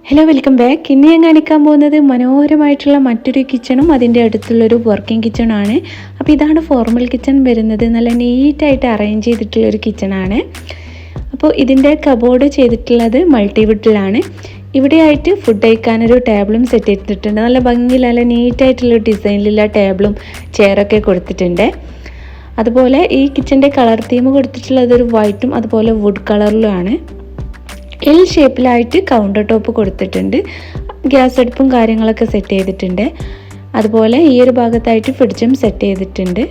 Hello welcome back. ഇന്ന് ഞാൻ കാണിക്കാൻ പോകുന്നത് മനോഹരമായിട്ടുള്ള മറ്റൊരു കിച്ചണും അതിൻ്റെ അടുത്തുള്ളൊരു വർക്കിംഗ് കിച്ചണാണ്. അപ്പോൾ ഇതാണ് ഫോർമൽ കിച്ചൺ വരുന്നത്. നല്ല നീറ്റായിട്ട് അറേഞ്ച് ചെയ്തിട്ടുള്ളൊരു കിച്ചണാണ്. അപ്പോൾ ഇതിൻ്റെ കബോർഡ് ചെയ്തിട്ടുള്ളത് മൾട്ടിവുഡിലാണ്. ഇവിടെയായിട്ട് ഫുഡ് കഴിക്കാനൊരു ടേബിളും സെറ്റ് ചെയ്തിട്ടുണ്ട്. നല്ല ഭംഗിയിൽ നല്ല നീറ്റായിട്ടുള്ള ഡിസൈനിലുള്ള ടേബിളും ചെയറൊക്കെ കൊടുത്തിട്ടുണ്ട്. അതുപോലെ ഈ കിച്ചൻ്റെ കളർ തീം കൊടുത്തിട്ടുള്ളത് ഒരു വൈറ്റും അതുപോലെ വുഡ് കളറിലുമാണ്. എൽ ഷേപ്പിലായിട്ട് കൗണ്ടർ ടോപ്പ് കൊടുത്തിട്ടുണ്ട്. ഗ്യാസ് അടുപ്പും കാര്യങ്ങളൊക്കെ സെറ്റ് ചെയ്തിട്ടുണ്ട്. അതുപോലെ ഈ ഒരു ഭാഗത്തായിട്ട് ഫ്രിഡ്ജും സെറ്റ് ചെയ്തിട്ടുണ്ട്.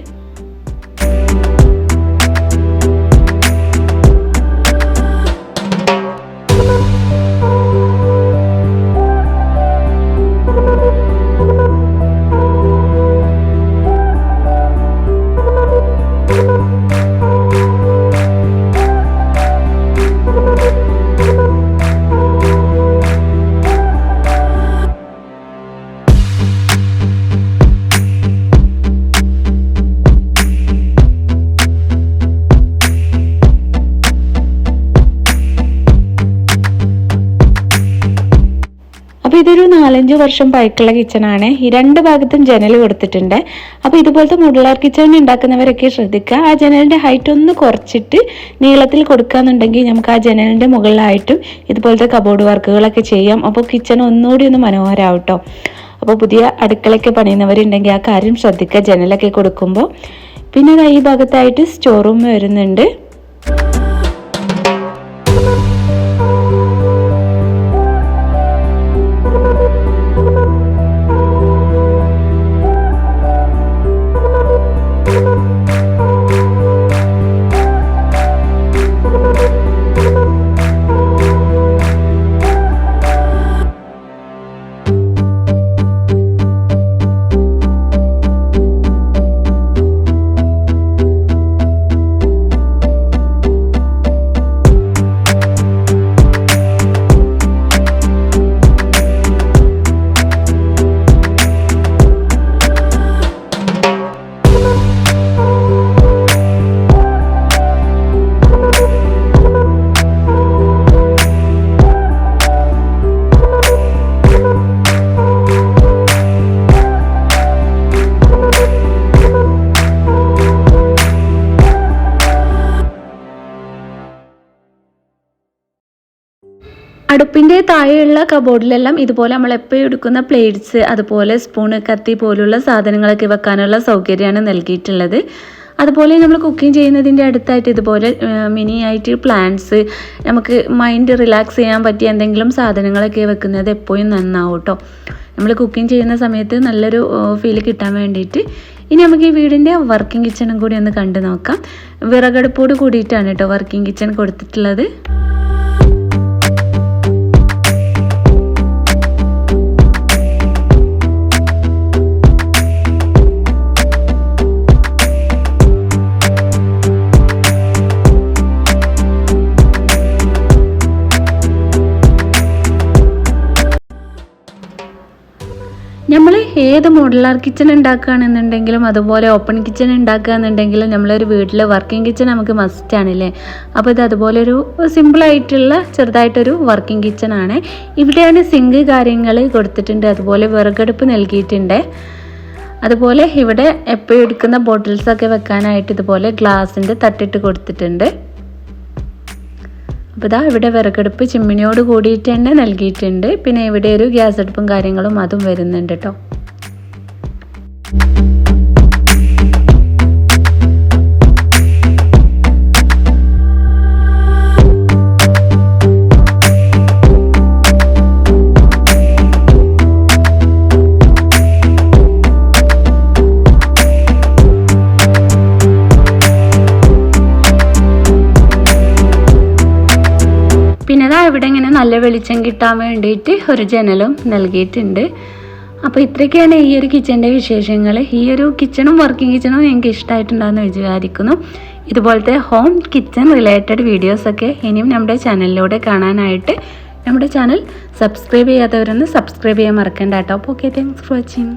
അപ്പോൾ ഇതൊരു 4-5 വർഷം പഴക്കമുള്ള കിച്ചണാണ്. ഈ രണ്ട് ഭാഗത്തും ജനൽ കൊടുത്തിട്ടുണ്ട്. അപ്പോൾ ഇതുപോലത്തെ മോഡുലാർ കിച്ചൺ ഉണ്ടാക്കുന്നവരൊക്കെ ശ്രദ്ധിക്കുക. ആ ജനലിൻ്റെ ഹൈറ്റ് ഒന്ന് കുറച്ചിട്ട് നീളത്തിൽ കൊടുക്കുകയെന്നുണ്ടെങ്കിൽ നമുക്ക് ആ ജനലിൻ്റെ മുകളിലായിട്ടും ഇതുപോലത്തെ കബോർഡ് വർക്കുകളൊക്കെ ചെയ്യാം. അപ്പോൾ കിച്ചൺ ഒന്നുകൂടി ഒന്ന് മനോഹരമാവും കേട്ടോ. അപ്പോൾ പുതിയ അടുക്കളയൊക്കെ പണിയുന്നവരുണ്ടെങ്കിൽ ആ കാര്യം ശ്രദ്ധിക്കുക ജനലൊക്കെ കൊടുക്കുമ്പോൾ. പിന്നെ ഈ ഭാഗത്തായിട്ട് സ്റ്റോർ റൂം വരുന്നുണ്ട്. അടുപ്പിൻ്റെ താഴെയുള്ള കബോർഡിലെല്ലാം ഇതുപോലെ നമ്മൾ എപ്പോഴും എടുക്കുന്ന പ്ലേറ്റ്സ്, അതുപോലെ സ്പൂണ്, കത്തി പോലുള്ള സാധനങ്ങളൊക്കെ വെക്കാനുള്ള സൗകര്യമാണ് നൽകിയിട്ടുള്ളത്. അതുപോലെ നമ്മൾ കുക്കിംഗ് ചെയ്യുന്നതിൻ്റെ അടുത്തായിട്ട് ഇതുപോലെ മിനി ആയിട്ട് പ്ലാന്റ്സ്, നമുക്ക് മൈൻഡ് റിലാക്സ് ചെയ്യാൻ പറ്റിയ എന്തെങ്കിലും സാധനങ്ങളൊക്കെ വെക്കുന്നത് എപ്പോഴും നന്നാവും കേട്ടോ. നമ്മൾ കുക്കിംഗ് ചെയ്യുന്ന സമയത്ത് നല്ലൊരു ഫീൽ കിട്ടാൻ വേണ്ടിയിട്ട്. ഇനി നമുക്ക് ഈ വീടിൻ്റെ വർക്കിംഗ് കിച്ചണും കൂടി ഒന്ന് കണ്ടു നോക്കാം. വിറകടുപ്പോട് കൂടിയിട്ടാണ് കേട്ടോ വർക്കിംഗ് കിച്ചൺ കൊടുത്തിട്ടുള്ളത്. നമ്മൾ ഏത് മോഡുലാർ കിച്ചൺ ഉണ്ടാക്കുകയാണെന്നുണ്ടെങ്കിലും അതുപോലെ ഓപ്പൺ കിച്ചൺ ഉണ്ടാക്കുകയെന്നുണ്ടെങ്കിലും നമ്മളൊരു വീട്ടിൽ വർക്കിംഗ് കിച്ചൺ നമുക്ക് മസ്റ്റ് ആണല്ലേ. അപ്പോൾ ഇത് അതുപോലെ ഒരു സിമ്പിളായിട്ടുള്ള ചെറുതായിട്ടൊരു വർക്കിംഗ് കിച്ചൺ ആണ്. ഇവിടെയാണ് സിങ്ക് കാര്യങ്ങൾ കൊടുത്തിട്ടുണ്ട്. അതുപോലെ വിറകടുപ്പ് നൽകിയിട്ടുണ്ട്. അതുപോലെ ഇവിടെ എപ്പോഴും എടുക്കുന്ന ബോട്ടിൽസൊക്കെ വെക്കാനായിട്ട് ഇതുപോലെ ഗ്ലാസിൻ്റെ തട്ടിട്ട് കൊടുത്തിട്ടുണ്ട്. അപ്പോൾ ഇതാ ഇവിടെ വിറകടുപ്പ് ചിമ്മിനിയോട് കൂടിയിട്ട് തന്നെ നൽകിയിട്ടുണ്ട്. പിന്നെ ഇവിടെ ഒരു ഗ്യാസ് അടുപ്പും കാര്യങ്ങളും അതും വരുന്നുണ്ട് കേട്ടോ. പിന്നെ അതാ ഇവിടെ ഇങ്ങനെ നല്ല വെളിച്ചം കിട്ടാൻ വേണ്ടിയിട്ട് ഒരു ജനലും നൽകിയിട്ടുണ്ട്. അപ്പോൾ ഇത്രയൊക്കെയാണ് ഈ ഒരു കിച്ചൻ്റെ വിശേഷങ്ങൾ. ഈ ഒരു കിച്ചണും വർക്കിംഗ് കിച്ചണും എനിക്ക് ഇഷ്ടമായിട്ടുണ്ടാകുമെന്ന് വിചാരിക്കുന്നു. ഇതുപോലത്തെ ഹോം കിച്ചൺ റിലേറ്റഡ് വീഡിയോസൊക്കെ ഇനിയും നമ്മുടെ ചാനലിലൂടെ കാണാനായിട്ട് നമ്മുടെ ചാനൽ സബ്സ്ക്രൈബ് ചെയ്യാത്തവരൊന്ന് സബ്സ്ക്രൈബ് ചെയ്യാൻ മറക്കണ്ട കേട്ടോ. അപ്പോൾ ഓക്കെ, താങ്ക്സ് ഫോർ വാച്ചിങ്.